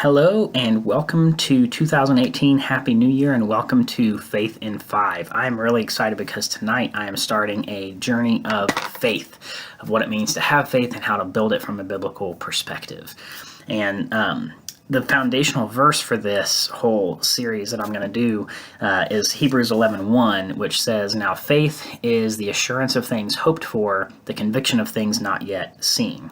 Hello and welcome to 2018. Happy New Year and welcome to Faith in 5. I'm really excited because tonight I am starting a journey of faith, of what it means to have faith and how to build it from a biblical perspective. And the foundational verse for this whole series that I'm going to do is Hebrews 11:1, which says, "Now faith is the assurance of things hoped for, the conviction of things not yet seen."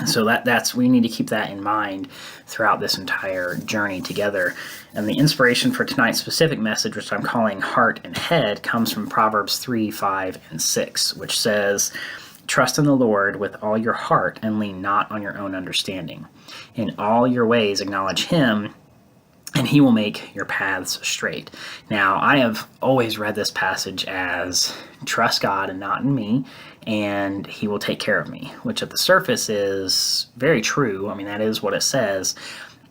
So that's we need to keep that in mind throughout this entire journey together. And the inspiration for tonight's specific message, which I'm calling Heart and Head, comes from Proverbs 3, 5, and 6, which says, "Trust in the Lord with all your heart and lean not on your own understanding. In all your ways acknowledge Him, and He will make your paths straight." Now, I have always read this passage as trust God and not in me, and He will take care of me, which at the surface is very true. I mean, that is what it says.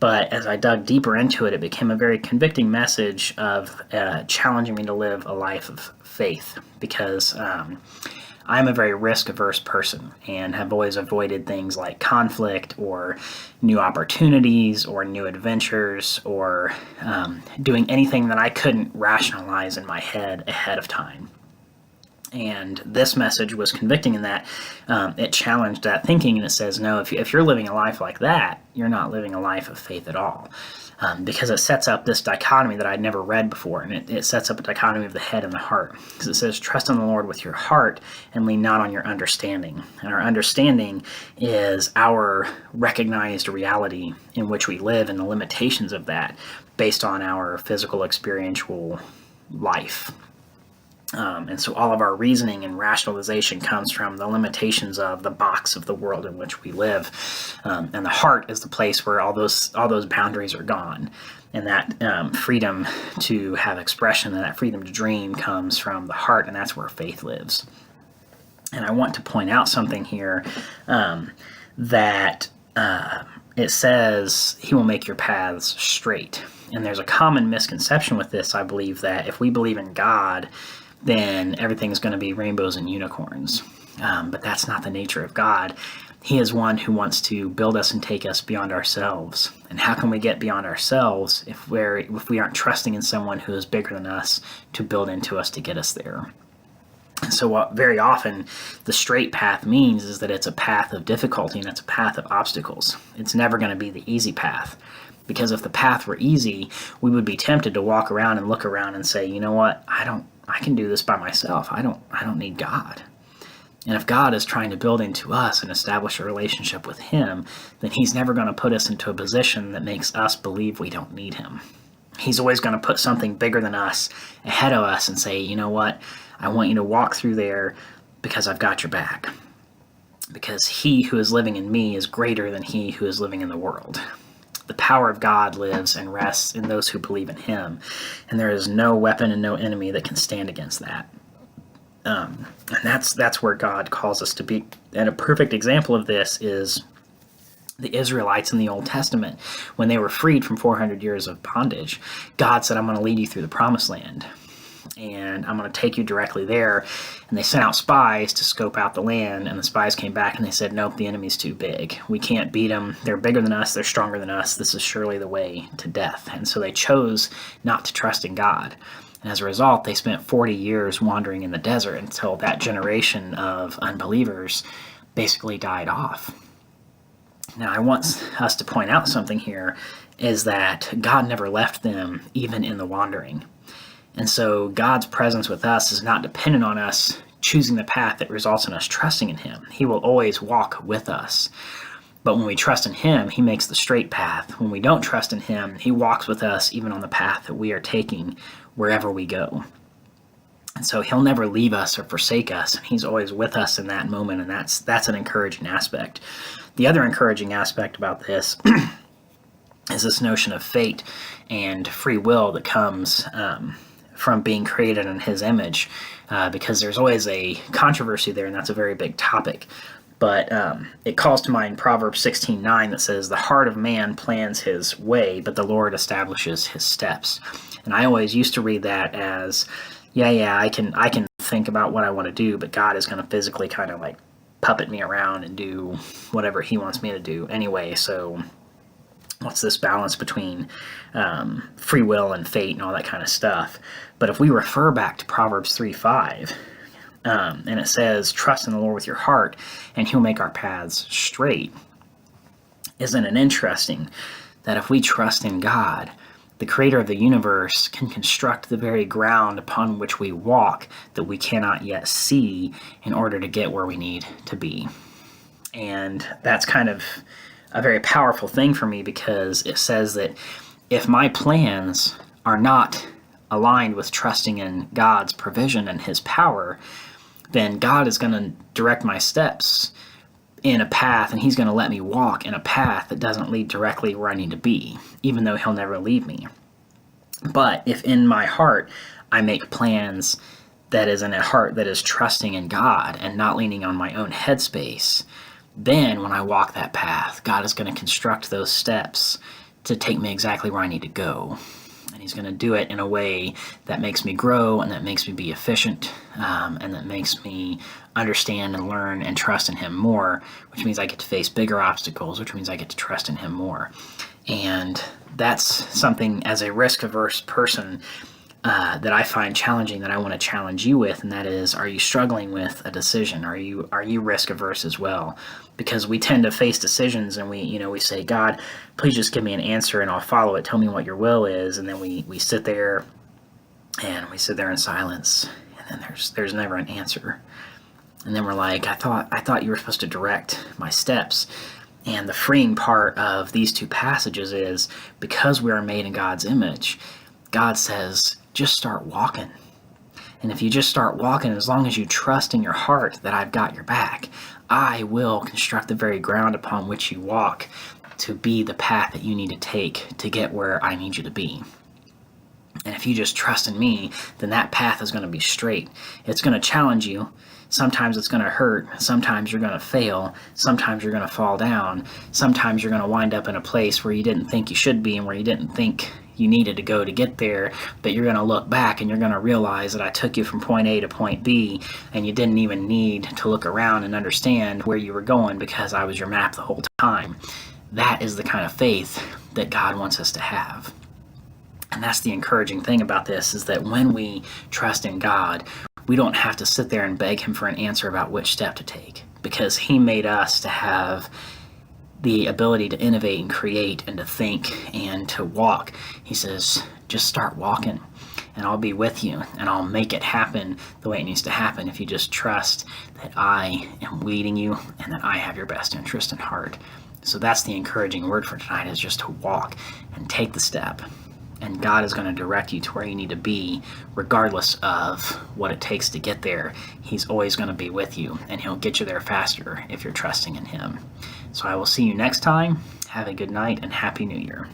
But as I dug deeper into it, it became a very convicting message of challenging me to live a life of faith, because I'm a very risk-averse person and have always avoided things like conflict or new opportunities or new adventures or doing anything that I couldn't rationalize in my head ahead of time. And this message was convicting in that it challenged that thinking, and it says, no, if you're living a life like that, you're not living a life of faith at all. Because it sets up this dichotomy that I'd never read before, and it sets up a dichotomy of the head and the heart. Because it says, trust in the Lord with your heart and lean not on your understanding. And our understanding is our recognized reality in which we live and the limitations of that based on our physical experiential life. And so all of our reasoning and rationalization comes from the limitations of the box of the world in which we live. And the heart is the place where all those boundaries are gone. And that freedom to have expression and that freedom to dream comes from the heart, and that's where faith lives. And I want to point out something here that it says He will make your paths straight. And there's a common misconception with this, I believe, that if we believe in God, then everything's going to be rainbows and unicorns. But that's not the nature of God. He is one who wants to build us and take us beyond ourselves. And how can we get beyond ourselves if we aren't trusting in someone who is bigger than us to build into us to get us there? And so what very often the straight path means is that it's a path of difficulty and it's a path of obstacles. It's never going to be the easy path. Because if the path were easy, we would be tempted to walk around and look around and say, you know what, I can do this by myself. I don't need God. And if God is trying to build into us and establish a relationship with Him, then He's never going to put us into a position that makes us believe we don't need Him. He's always going to put something bigger than us ahead of us and say, you know what, I want you to walk through there because I've got your back. Because He who is living in me is greater than he who is living in the world. The power of God lives and rests in those who believe in Him, and there is no weapon and no enemy that can stand against that. And that's where God calls us to be. And a perfect example of this is the Israelites in the Old Testament. When they were freed from 400 years of bondage, God said, I'm going to lead you through the promised land. And I'm going to take you directly there. And they sent out spies to scope out the land, and the spies came back and they said, nope, the enemy's too big. We can't beat them. They're bigger than us. They're stronger than us. This is surely the way to death. And so they chose not to trust in God. And as a result, they spent 40 years wandering in the desert until that generation of unbelievers basically died off. Now, I want us to point out something here, is that God never left them even in the wandering. And so God's presence with us is not dependent on us choosing the path that results in us trusting in Him. He will always walk with us. But when we trust in Him, He makes the straight path. When we don't trust in Him, He walks with us even on the path that we are taking wherever we go. And so He'll never leave us or forsake us. And He's always with us in that moment, and that's an encouraging aspect. The other encouraging aspect about this is this notion of fate and free will that comes from being created in His image, because there's always a controversy there, and that's a very big topic. But it calls to mind Proverbs 16:9 that says, "The heart of man plans his way, but the Lord establishes his steps." And I always used to read that as, I can think about what I want to do, but God is going to physically kind of like puppet me around and do whatever He wants me to do anyway. So what's this balance between free will and fate and all that kind of stuff. But if we refer back to Proverbs 3:5, and it says, trust in the Lord with your heart, and he'll make our paths straight. Isn't it interesting that if we trust in God, the creator of the universe can construct the very ground upon which we walk that we cannot yet see in order to get where we need to be? And that's kind of a very powerful thing for me, because it says that if my plans are not aligned with trusting in God's provision and his power, then God is going to direct my steps in a path, and he's going to let me walk in a path that doesn't lead directly where I need to be, even though he'll never leave me. But if in my heart I make plans that is in a heart that is trusting in God and not leaning on my own headspace, then when I walk that path, God is going to construct those steps to take me exactly where I need to go. And he's going to do it in a way that makes me grow, and that makes me be efficient, and that makes me understand and learn and trust in him more, which means I get to face bigger obstacles, which means I get to trust in him more. And that's something, as a risk-averse person, that I find challenging, that I want to challenge you with, and that is, are you struggling with a decision? Are you risk-averse as well? Because we tend to face decisions, and we say, God, please just give me an answer and I'll follow it. Tell me what your will is. And then we sit there, and we sit there in silence, and then there's never an answer. And then we're like, I thought you were supposed to direct my steps. And the freeing part of these two passages is, because we are made in God's image, God says, just start walking. And if you just start walking, as long as you trust in your heart that I've got your back, I will construct the very ground upon which you walk to be the path that you need to take to get where I need you to be. And if you just trust in me, then that path is going to be straight. It's going to challenge you. Sometimes it's going to hurt. Sometimes you're going to fail. Sometimes you're going to fall down. Sometimes you're going to wind up in a place where you didn't think you should be and where you didn't think you needed to go to get there. But you're going to look back and you're going to realize that I took you from point A to point B, and you didn't even need to look around and understand where you were going, because I was your map the whole time. That is the kind of faith that God wants us to have. And that's the encouraging thing about this, is that when we trust in God, we don't have to sit there and beg him for an answer about which step to take, because he made us to have the ability to innovate and create and to think and to walk. He says, just start walking, and I'll be with you, and I'll make it happen the way it needs to happen if you just trust that I am leading you and that I have your best interest in heart. So that's the encouraging word for tonight, is just to walk and take the step. And God is going to direct you to where you need to be, regardless of what it takes to get there. He's always going to be with you, and he'll get you there faster if you're trusting in him. So I will see you next time. Have a good night, and Happy New Year.